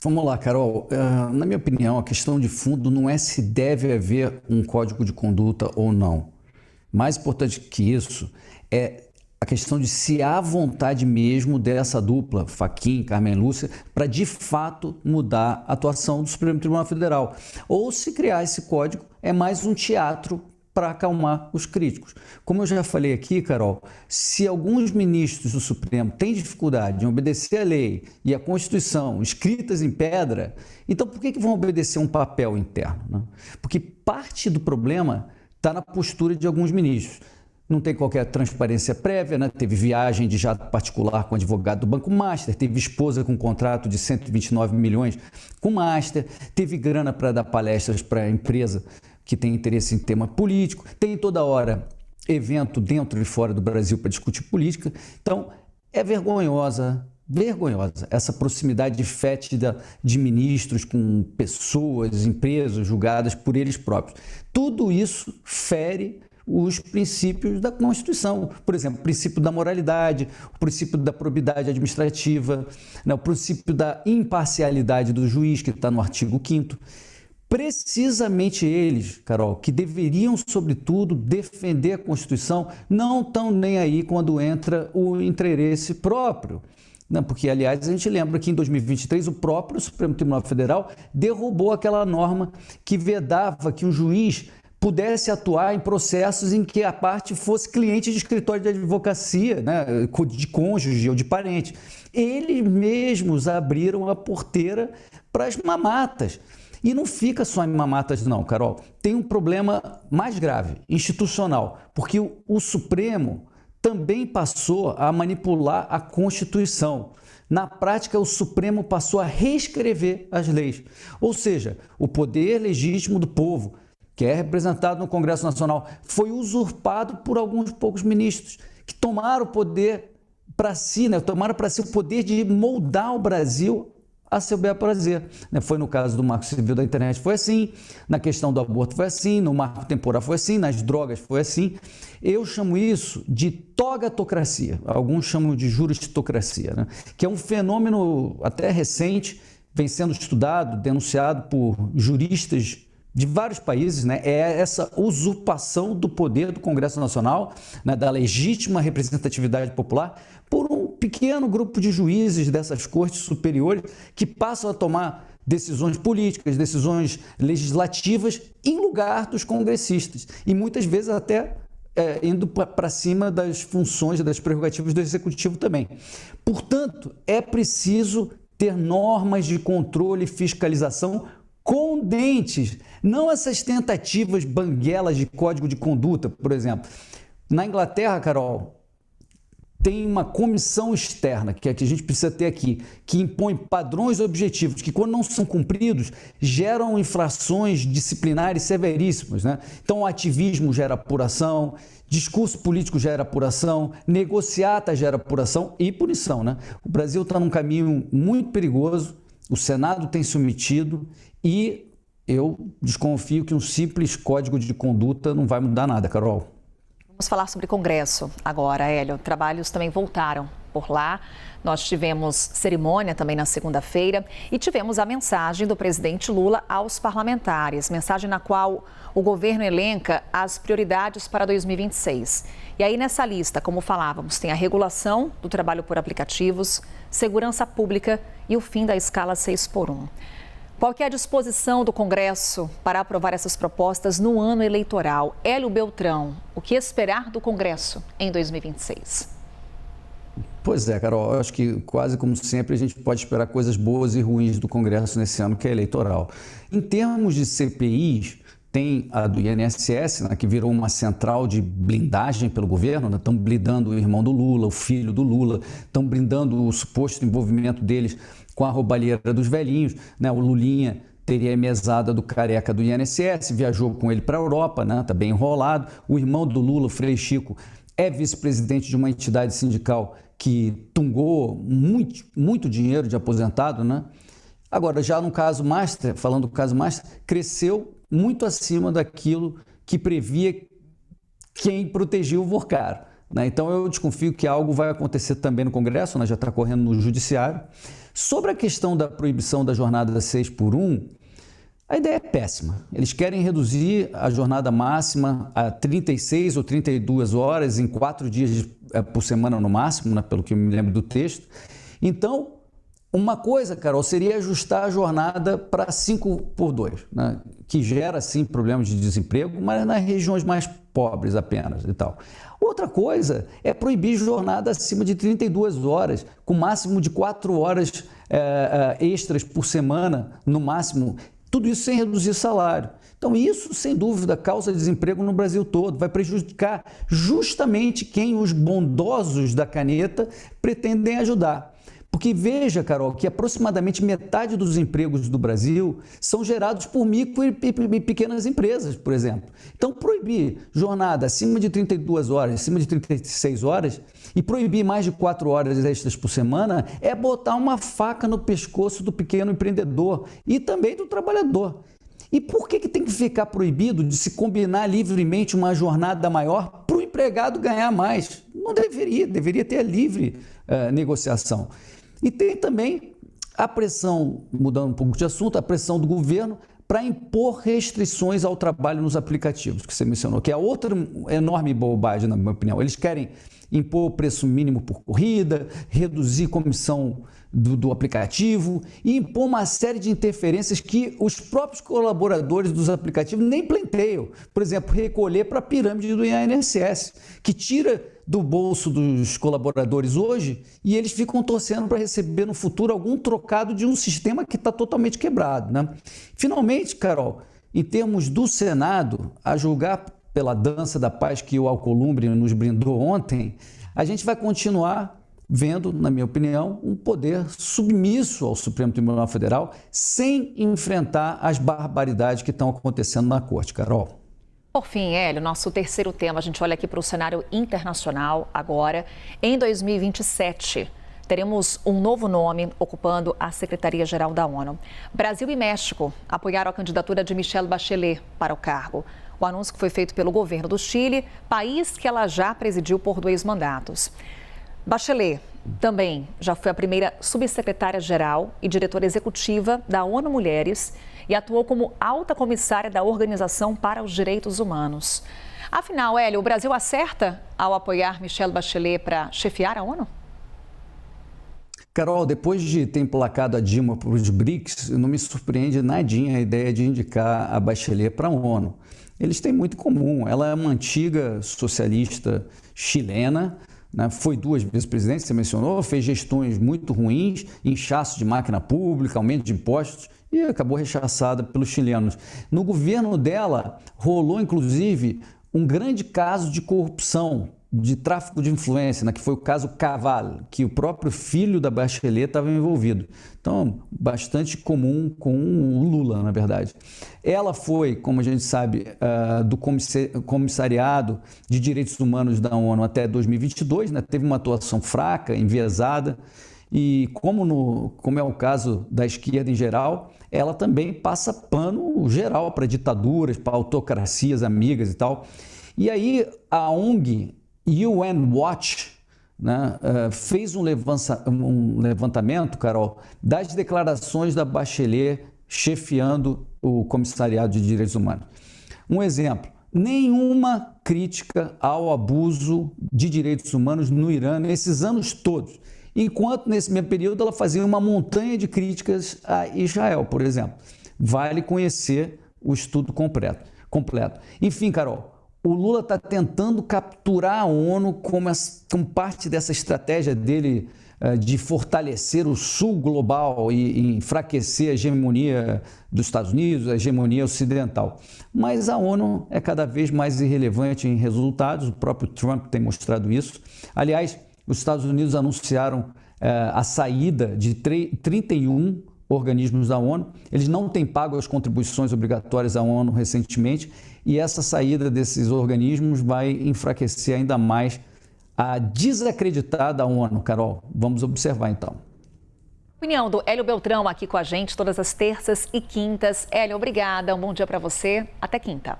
Vamos lá, Carol. Na minha opinião, a questão de fundo não é se deve haver um código de conduta ou não. Mais importante que isso é a questão de se há vontade mesmo dessa dupla, Fachin, Carmen Lúcia, para de fato mudar a atuação do Supremo Tribunal Federal. Ou se criar esse código é mais um teatro para acalmar os críticos. Como eu já falei aqui, Carol, se alguns ministros do Supremo têm dificuldade em obedecer a lei e a Constituição escritas em pedra, então por que vão obedecer um papel interno, né? Porque parte do problema está na postura de alguns ministros. Não tem qualquer transparência prévia, né? Teve viagem de jato particular com advogado do Banco Master, teve esposa com contrato de 129 milhões com Master, teve grana para dar palestras para a empresa que tem interesse em tema político, tem toda hora evento dentro e fora do Brasil para discutir política. Então, é vergonhosa essa proximidade fétida de ministros com pessoas, empresas julgadas por eles próprios. Tudo isso fere os princípios da Constituição. Por exemplo, o princípio da moralidade, o princípio da probidade administrativa, né, o princípio da imparcialidade do juiz, que está no artigo 5º. Precisamente eles, Carol, que deveriam, sobretudo, defender a Constituição, não estão nem aí quando entra o interesse próprio. Não, porque, aliás, a gente lembra que em 2023 o próprio Supremo Tribunal Federal derrubou aquela norma que vedava que um juiz pudesse atuar em processos em que a parte fosse cliente de escritório de advocacia, né, de cônjuge ou de parente. Eles mesmos abriram a porteira para as mamatas. E não fica só em mamatas não, Carol. Tem um problema mais grave, institucional, porque o Supremo também passou a manipular a Constituição. Na prática, o Supremo passou a reescrever as leis. Ou seja, o poder legítimo do povo, que é representado no Congresso Nacional, foi usurpado por alguns poucos ministros, que tomaram o poder para si, né? Tomaram para si o poder de moldar o Brasil a seu bel prazer. Foi no caso do Marco Civil da Internet, foi assim, na questão do aborto foi assim, no marco temporal foi assim, nas drogas foi assim. Eu chamo isso de togatocracia, alguns chamam de juristocracia, né? Que é um fenômeno até recente, vem sendo estudado, denunciado por juristas de vários países, né? É essa usurpação do poder do Congresso Nacional, né? Da legítima representatividade popular, por um pequeno grupo de juízes dessas cortes superiores que passam a tomar decisões políticas, decisões legislativas em lugar dos congressistas e muitas vezes até indo para cima das funções, das prerrogativas do Executivo também. Portanto, é preciso ter normas de controle e fiscalização com dentes, não essas tentativas banguelas de código de conduta, por exemplo. Na Inglaterra, Carol, tem uma comissão externa, que é a que a gente precisa ter aqui, que impõe padrões objetivos, que quando não são cumpridos, geram infrações disciplinares severíssimas, né? Então, o ativismo gera apuração, discurso político gera apuração, negociata gera apuração e punição, né? O Brasil está num caminho muito perigoso, o Senado tem se omitido e eu desconfio que um simples código de conduta não vai mudar nada, Carol. Vamos falar sobre Congresso agora, Hélio. Trabalhos também voltaram por lá. Nós tivemos cerimônia também na segunda-feira e tivemos a mensagem do presidente Lula aos parlamentares, mensagem na qual o governo elenca as prioridades para 2026. E aí nessa lista, como falávamos, tem a regulação do trabalho por aplicativos, segurança pública e o fim da escala 6x1. Qual que é a disposição do Congresso para aprovar essas propostas no ano eleitoral? Hélio Beltrão, o que esperar do Congresso em 2026? Pois é, Carol, eu acho que quase como sempre a gente pode esperar coisas boas e ruins do Congresso nesse ano que é eleitoral. Em termos de CPIs, tem a do INSS, né, que virou uma central de blindagem pelo governo, né? Estão blindando o irmão do Lula, o filho do Lula, estão blindando o suposto envolvimento deles com a roubalheira dos velhinhos, né? O Lulinha teria a mesada do careca do INSS, viajou com ele para a Europa, né? Está bem enrolado. O irmão do Lula, o Frei Chico, é vice-presidente de uma entidade sindical que tungou muito dinheiro de aposentado, né? Agora, já no caso Master, falando do caso Master, cresceu muito acima daquilo que previa quem protegia o Vorcaro, né? Então, eu desconfio que algo vai acontecer também no Congresso, né? Já está correndo no Judiciário. Sobre a questão da proibição da jornada 6 por 1, a ideia é péssima. Eles querem reduzir a jornada máxima a 36 ou 32 horas em 4 dias por semana no máximo, né, pelo que eu me lembro do texto. Então, uma coisa, Carol, seria ajustar a jornada para 5 por 2, né, que gera, sim, problemas de desemprego, mas nas regiões mais pobres apenas e tal. Outra coisa é proibir jornada acima de 32 horas, com máximo de 4 horas extras por semana, no máximo. Tudo isso sem reduzir salário. Então, isso, sem dúvida, causa desemprego no Brasil todo. Vai prejudicar justamente quem os bondosos da caneta pretendem ajudar. Porque veja, Carol, que aproximadamente metade dos empregos do Brasil são gerados por micro e pequenas empresas, por exemplo. Então, proibir jornada acima de 32 horas, acima de 36 horas e proibir mais de 4 horas extras por semana é botar uma faca no pescoço do pequeno empreendedor e também do trabalhador. E por que tem que ficar proibido de se combinar livremente uma jornada maior para o empregado ganhar mais? Não deveria ter a livre negociação. E tem também a pressão, mudando um pouco de assunto, a pressão do governo para impor restrições ao trabalho nos aplicativos, que você mencionou, que é outra enorme bobagem, na minha opinião. Eles querem impor o preço mínimo por corrida, reduzir comissão do aplicativo e impor uma série de interferências que os próprios colaboradores dos aplicativos nem pleiteiam. Por exemplo, recolher para a pirâmide do INSS, que tira do bolso dos colaboradores hoje e eles ficam torcendo para receber no futuro algum trocado de um sistema que está totalmente quebrado, né? Finalmente, Carol, em termos do Senado, a julgar pela dança da paz que o Alcolumbre nos brindou ontem, a gente vai continuar vendo, na minha opinião, um poder submisso ao Supremo Tribunal Federal sem enfrentar as barbaridades que estão acontecendo na Corte, Carol. Por fim, Hélio, nosso terceiro tema, a gente olha aqui para o cenário internacional agora. Em 2027, teremos um novo nome ocupando a Secretaria-Geral da ONU. Brasil e México apoiaram a candidatura de Michelle Bachelet para o cargo. O anúncio que foi feito pelo governo do Chile, país que ela já presidiu por 2 mandatos. Bachelet também já foi a primeira subsecretária-geral e diretora executiva da ONU Mulheres e atuou como alta comissária da Organização para os Direitos Humanos. Afinal, Hélio, o Brasil acerta ao apoiar Michelle Bachelet para chefiar a ONU? Carol, depois de ter emplacado a Dilma para os BRICS, não me surpreende nadinha a ideia de indicar a Bachelet para a ONU. Eles têm muito em comum. Ela é uma antiga socialista chilena, né? Foi 2 vezes presidente, você mencionou, fez gestões muito ruins, inchaço de máquina pública, aumento de impostos e acabou rechaçada pelos chilenos. No governo dela, rolou inclusive um grande caso de corrupção, de tráfico de influência, né, que foi o caso Caval, que o próprio filho da Bachelet estava envolvido. Então, bastante comum com o Lula, na verdade. Ela foi, como a gente sabe, do Comissariado de Direitos Humanos da ONU até 2022, né, teve uma atuação fraca, enviesada, e como é o caso da esquerda em geral, ela também passa pano geral para ditaduras, para autocracias amigas e tal. E aí a ONG UN Watch, né, fez um levantamento, Carol, das declarações da Bachelet chefiando o Comissariado de Direitos Humanos. Um exemplo, nenhuma crítica ao abuso de direitos humanos no Irã nesses anos todos, enquanto nesse mesmo período ela fazia uma montanha de críticas a Israel, por exemplo. Vale conhecer o estudo completo. Enfim, Carol, o Lula está tentando capturar a ONU como parte dessa estratégia dele de fortalecer o sul global e enfraquecer a hegemonia dos Estados Unidos, a hegemonia ocidental. Mas a ONU é cada vez mais irrelevante em resultados, o próprio Trump tem mostrado isso. Aliás, os Estados Unidos anunciaram a saída de 31 organismos da ONU. Eles não têm pago as contribuições obrigatórias à ONU recentemente e essa saída desses organismos vai enfraquecer ainda mais a desacreditada ONU, Carol. Vamos observar então. Opinião do Hélio Beltrão aqui com a gente todas as terças e quintas. Hélio, obrigada. Um bom dia para você. Até quinta.